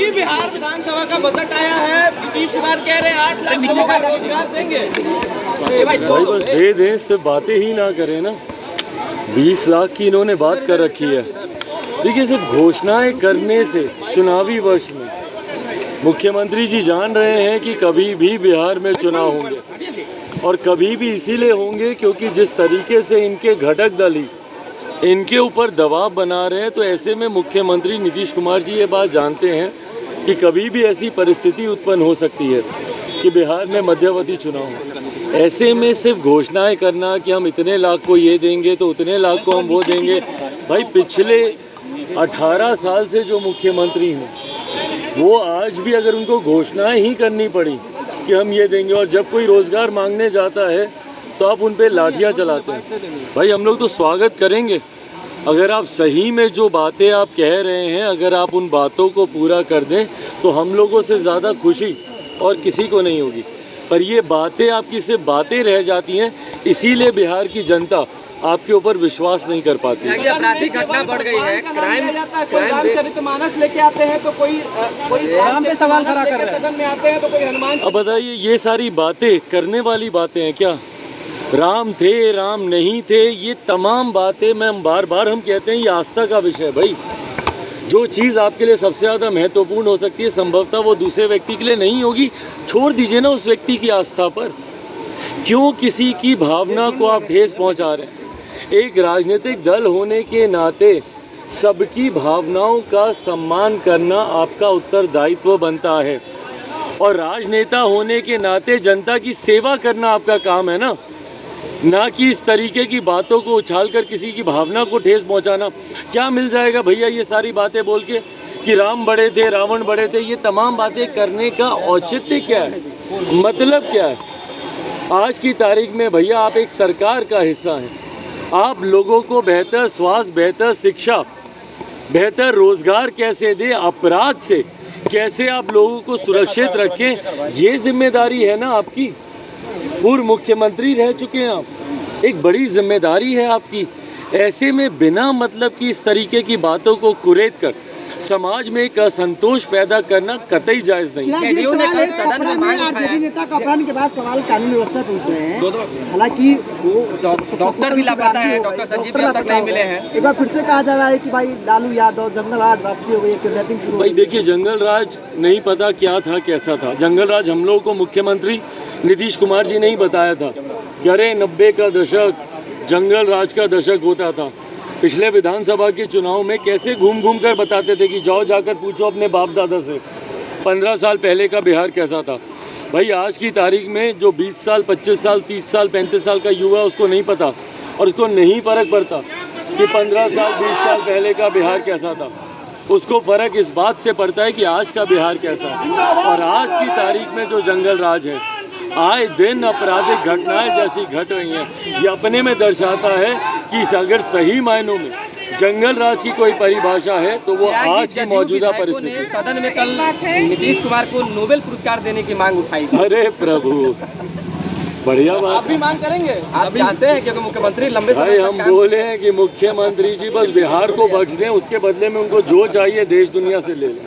अभी बिहार विधानसभा का बजट आया है, नीतीश कुमार कह रहे हैं 8 लाख लोगों को रोजगार देंगे। भाई बस दे दें, सिर्फ बातें ही ना करें ना। 20 लाख की इन्होंने बात कर रखी है। देखिए, सिर्फ घोषणाएं करने से चुनावी वर्ष में मुख्यमंत्री जी जान रहे हैं कि कभी भी बिहार में चुनाव होंगे, और कभी भी इसीलिए होंगे क्योंकि जिस तरीके से इनके घटक दल ही इनके ऊपर दबाव बना रहे हैं, तो ऐसे में मुख्यमंत्री नीतीश कुमार जी ये बात जानते हैं कि कभी भी ऐसी परिस्थिति उत्पन्न हो सकती है कि बिहार में मध्यावधि चुनाव हो। ऐसे में सिर्फ घोषणाएं करना कि हम इतने लाख को ये देंगे तो उतने लाख को हम वो देंगे, भाई पिछले 18 साल से जो मुख्यमंत्री हैं वो आज भी अगर उनको घोषणाएं ही करनी पड़ी कि हम ये देंगे, और जब कोई रोज़गार मांगने जाता है तो आप उन पे लाठियाँ चलाते हैं। भाई हम लोग तो स्वागत करेंगे अगर आप सही में जो बातें आप कह रहे हैं, अगर आप उन बातों को पूरा कर दें तो हम लोगों से ज़्यादा खुशी और किसी को नहीं होगी। पर ये बातें आपकी सिर्फ बातें रह जाती हैं, इसीलिए बिहार की जनता आपके ऊपर विश्वास नहीं कर पाती है। आपराधिक घटना बढ़ गई है, रामचरितमानस लेके आते हैं तो कोई राम पे सवाल खड़ा कर रहे हैं, सदन में आते हैं तो कोई हनुमान। अब बताइए, ये सारी बातें करने वाली बातें हैं क्या? राम थे, राम नहीं थे, ये तमाम बातें मैं बार बार हम कहते हैं ये आस्था का विषय है। भाई जो चीज़ आपके लिए सबसे ज़्यादा महत्वपूर्ण हो सकती है, संभवतः वो दूसरे व्यक्ति के लिए नहीं होगी। छोड़ दीजिए ना उस व्यक्ति की आस्था पर, क्यों किसी की भावना को आप ठेस पहुंचा रहे हैं? एक राजनीतिक दल होने के नाते सबकी भावनाओं का सम्मान करना आपका उत्तरदायित्व बनता है, और राजनेता होने के नाते जनता की सेवा करना आपका काम है ना कि इस तरीके की बातों को उछालकर किसी की भावना को ठेस पहुंचाना। क्या मिल जाएगा भैया ये सारी बातें बोल के कि राम बड़े थे, रावण बड़े थे? ये तमाम बातें करने का औचित्य क्या है, मतलब क्या है? आज की तारीख में भैया आप एक सरकार का हिस्सा हैं, आप लोगों को बेहतर स्वास्थ्य, बेहतर शिक्षा, बेहतर रोजगार कैसे दें, अपराध से कैसे आप लोगों को सुरक्षित रखें, ये जिम्मेदारी है ना आपकी। पूर्व मुख्यमंत्री रह चुके हैं आप, एक बड़ी जिम्मेदारी है आपकी। ऐसे में बिना मतलब की इस तरीके की बातों को कुरेद कर समाज में एक असंतोष पैदा करना कतई जायज नहीं। आरजेडी नेता का अपहरण के बाद सवाल कानून व्यवस्था पूछ रहे हैं, हालांकि वो डॉक्टर भी लापता है, डॉक्टर संजीव अब तक नहीं मिले हैं। एक बार फिर से कहा जा रहा है कि भाई लालू यादव, जंगल राज वापसी हो गई, किडनैपिंग शुरू। भाई देखिए, जंगल राज नहीं पता क्या था, कैसा था जंगल राज। हम लोगों को मुख्यमंत्री नीतीश कुमार जी ने ही बताया था कि अरे 90 का दशक जंगल राज का दशक होता था। पिछले विधानसभा के चुनाव में कैसे घूम घूम कर बताते थे कि जाओ जाकर पूछो अपने बाप दादा से 15 साल पहले का बिहार कैसा था। भाई आज की तारीख में जो 20 साल, 25 साल, 30 साल, 35 साल का युवा है उसको नहीं पता, और उसको नहीं फ़र्क पड़ता कि 15 साल, 20 साल पहले का बिहार कैसा था। उसको फ़र्क इस बात से पड़ता है कि आज का बिहार कैसा है। और आज की तारीख में जो जंगल राज है, आए दिन आपराधिक घटनाएं जैसी घट रही हैं, ये अपने में दर्शाता है कि अगर सही मायनों में जंगल राज की कोई परिभाषा है तो वो आज की मौजूदा परिस्थिति। सदन में कल नीतीश कुमार को नोबेल पुरस्कार देने की मांग उठाई। अरे प्रभु, बढ़िया बात। आप भी मांग करेंगे? आप जानते हैं क्योंकि मुख्यमंत्री लंबे भाई हम बोले हैं कि मुख्यमंत्री जी बस बिहार को बख्श दें, उसके बदले में उनको जो चाहिए देश दुनिया से ले लें।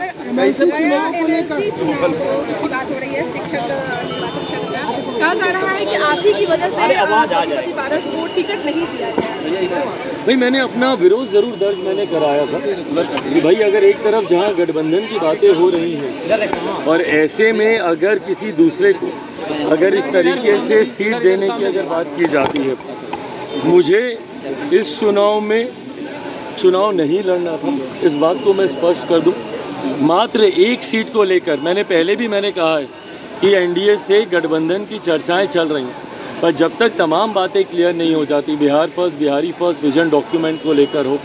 कहा जा रहा है कि आप ही की वजह से पारस को टिकट नहीं दिया गया। भाई मैंने अपना विरोध जरूर दर्ज मैंने कराया था कि भाई अगर एक तरफ जहां गठबंधन की बातें हो रही हैं और ऐसे में अगर किसी दूसरे को अगर इस तरीके से सीट देने की अगर बात की जाती है, मुझे इस चुनाव में चुनाव नहीं लड़ना था, इस बात को मैं स्पष्ट कर दूं। मात्र एक सीट को लेकर मैंने पहले भी कहा है कि एनडीए से गठबंधन की चर्चाएं चल रही हैं, पर जब तक तमाम बातें क्लियर नहीं हो जाती, Bihar first, Bihari first vision document को लेकर हो,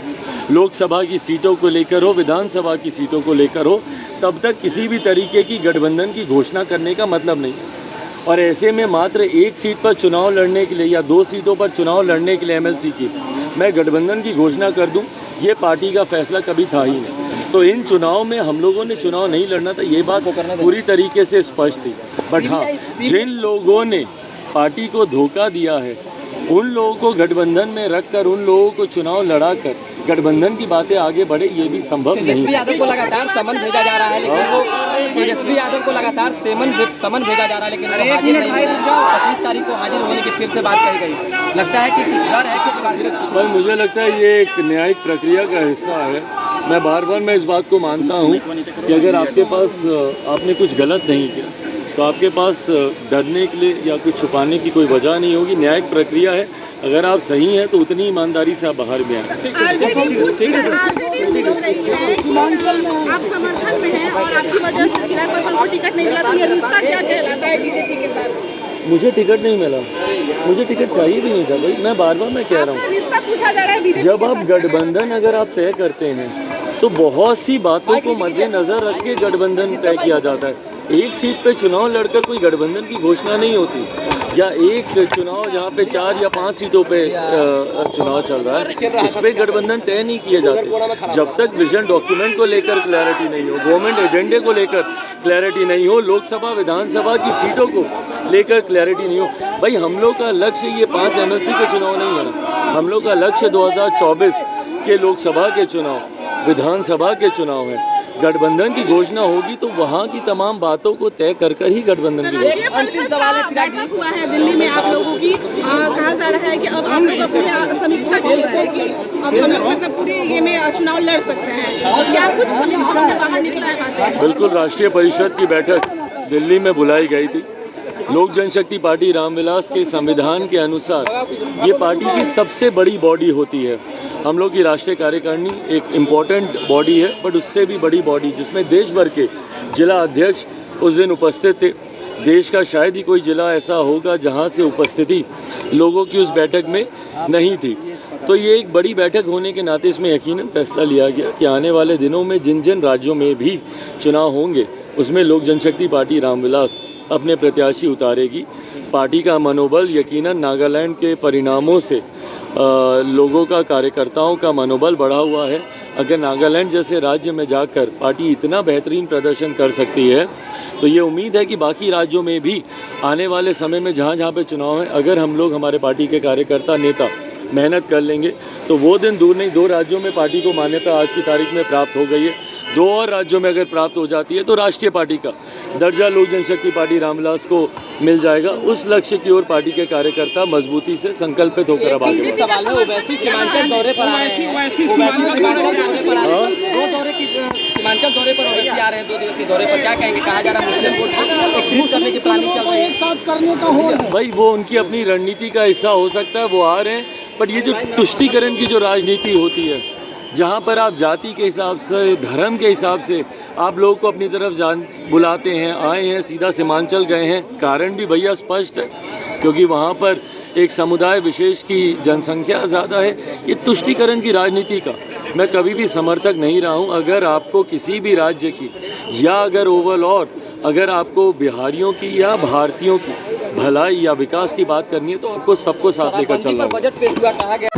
लोकसभा की सीटों को लेकर हो, विधानसभा की सीटों को लेकर हो, तब तक किसी भी तरीके की गठबंधन की घोषणा करने का मतलब नहीं है। और ऐसे में मात्र एक सीट पर चुनाव लड़ने के लिए या 2 सीटों पर चुनाव लड़ने के लिए एमएलसी की मैं गठबंधन की घोषणा कर दूं, ये पार्टी का फैसला कभी था ही नहीं। तो इन चुनाव में हम लोगों ने चुनाव नहीं लड़ना था, ये बात पूरी तरीके से स्पष्ट थी। बट हाँ, जिन लोगों ने पार्टी को धोखा दिया है उन लोगों को गठबंधन में रखकर उन लोगों को चुनाव लड़ाकर गठबंधन की बातें आगे बढ़े, ये भी संभव नहीं। तेजस्वी यादव को लगातार समन भेजा जा रहा है, लेकिन वो तेजस्वी यादव को लगातार समन भेजा जा रहा है, लेकिन वो हाजिर नहीं हुए। 25 तारीख को हाजिर होने की फिर से बात कही गई। लगता है कि डर है कि भाई मुझे लगता है ये एक न्यायिक प्रक्रिया का हिस्सा है। मैं बार बार मैं इस बात को मानता हूँ कि अगर आपके पास आपने कुछ गलत नहीं किया तो आपके पास डरने के लिए या कुछ छुपाने की कोई वजह नहीं होगी। न्यायिक प्रक्रिया है, अगर आप सही हैं तो उतनी ईमानदारी से आप बाहर भी आए। आप समर्थन में हैं और आपकी वजह से चिराग पासवान को टिकट नहीं मिला, तो ये रिश्ता क्या कहलाता है बीजेपी के साथ? मुझे टिकट नहीं मिला, मुझे टिकट चाहिए भी नहीं था भाई। मैं बार बार मैं कह रहा हूँ, रिश्ता पूछा जा रहा है बीजेपी। जब आप गठबंधन अगर आप तय करते हैं तो बहुत सी बातों को मद्देनजर रख के गठबंधन तय किया जाता है। एक सीट पे चुनाव लड़कर कोई गठबंधन की घोषणा नहीं होती, या एक चुनाव जहाँ पे 4 या 5 सीटों पे चुनाव चल रहा है, इस पे गठबंधन तय नहीं किए जाते। जब तक विजन डॉक्यूमेंट को लेकर क्लैरिटी नहीं हो, गवर्नमेंट एजेंडे को लेकर क्लैरिटी नहीं हो, लोकसभा विधानसभा की सीटों को लेकर क्लैरिटी नहीं हो। भाई हम लोग का लक्ष्य ये 5 MLC के चुनाव नहीं है, हम लोग का लक्ष्य 2024 के लोकसभा के चुनाव, विधानसभा के चुनाव है। गठबंधन की घोषणा होगी तो वहाँ की तमाम बातों को तय कर कर ही गठबंधन की घोषणा। अंतिम सवाल है, हुआ है दिल्ली में आप लोगों की, कहा जा रहा है कि अब आप लोग अपनी समीक्षा की है कि अब हम लोग मतलब पूरे ये में चुनाव लड़ सकते हैं, और क्या कुछ समीक्षा में बाहर निकला है बातें? बिल्कुल, राष्ट्रीय परिषद की बैठक दिल्ली में बुलाई गई थी। लोक जनशक्ति पार्टी रामविलास के संविधान के अनुसार ये पार्टी की सबसे बड़ी बॉडी होती है। हम लोग की राष्ट्रीय कार्यकारिणी एक इम्पॉर्टेंट बॉडी है, बट उससे भी बड़ी बॉडी जिसमें देश भर के जिला अध्यक्ष उस दिन उपस्थित थे। देश का शायद ही कोई जिला ऐसा होगा जहां से उपस्थिति लोगों की उस बैठक में नहीं थी। तो ये एक बड़ी बैठक होने के नाते इसमें यकीनन फैसला लिया गया कि आने वाले दिनों में जिन जिन राज्यों में भी चुनाव होंगे उसमें लोक जनशक्ति पार्टी रामविलास अपने प्रत्याशी उतारेगी। पार्टी का मनोबल यकीनन नागालैंड के परिणामों से लोगों का, कार्यकर्ताओं का मनोबल बढ़ा हुआ है। अगर नागालैंड जैसे राज्य में जाकर पार्टी इतना बेहतरीन प्रदर्शन कर सकती है तो ये उम्मीद है कि बाकी राज्यों में भी आने वाले समय में जहाँ जहाँ पे चुनाव है, अगर हम लोग, हमारे पार्टी के कार्यकर्ता, नेता मेहनत कर लेंगे तो वो दिन दूर नहीं। 2 राज्यों में पार्टी को मान्यता आज की तारीख में प्राप्त हो गई है। 2 और राज्यों में अगर प्राप्त हो जाती है तो राष्ट्रीय पार्टी का दर्जा लोक जनशक्ति पार्टी रामविलास को मिल जाएगा। उस लक्ष्य की ओर पार्टी के कार्यकर्ता मजबूती से संकल्पित होकर अब आगे बढ़ेंगे। सवाल है, ओवैसी सीमांचल दौरे पर आ रहे हैं, सीमांचल दौरे पर ओवैसी आ रहे हैं, 2 दिवसीय दौरे पर, क्या कहेंगे? कहा जा रहा है मुस्लिम वोट को एकत्रित करने की प्लानिंग चल रही है, एक साथ करने का हो रहा है। भाई वो उनकी अपनी रणनीति का हिस्सा हो सकता है, वो आ रहे हैं, बट ये जो तुष्टीकरण की जो राजनीति होती है, जहाँ पर आप जाति के हिसाब से, धर्म के हिसाब से आप लोगों को अपनी तरफ बुलाते हैं, आए हैं, सीधा सीमांचल गए हैं। कारण भी भैया स्पष्ट है, क्योंकि वहाँ पर एक समुदाय विशेष की जनसंख्या ज़्यादा है। ये तुष्टीकरण की राजनीति का मैं कभी भी समर्थक नहीं रहा हूँ। अगर आपको किसी भी राज्य की, या अगर ओवरऑल अगर आपको बिहारियों की या भारतीयों की भलाई या विकास की बात करनी है तो आपको सबको साथ लेकर चलना होगा। बजट पेश हुआ, कहा गया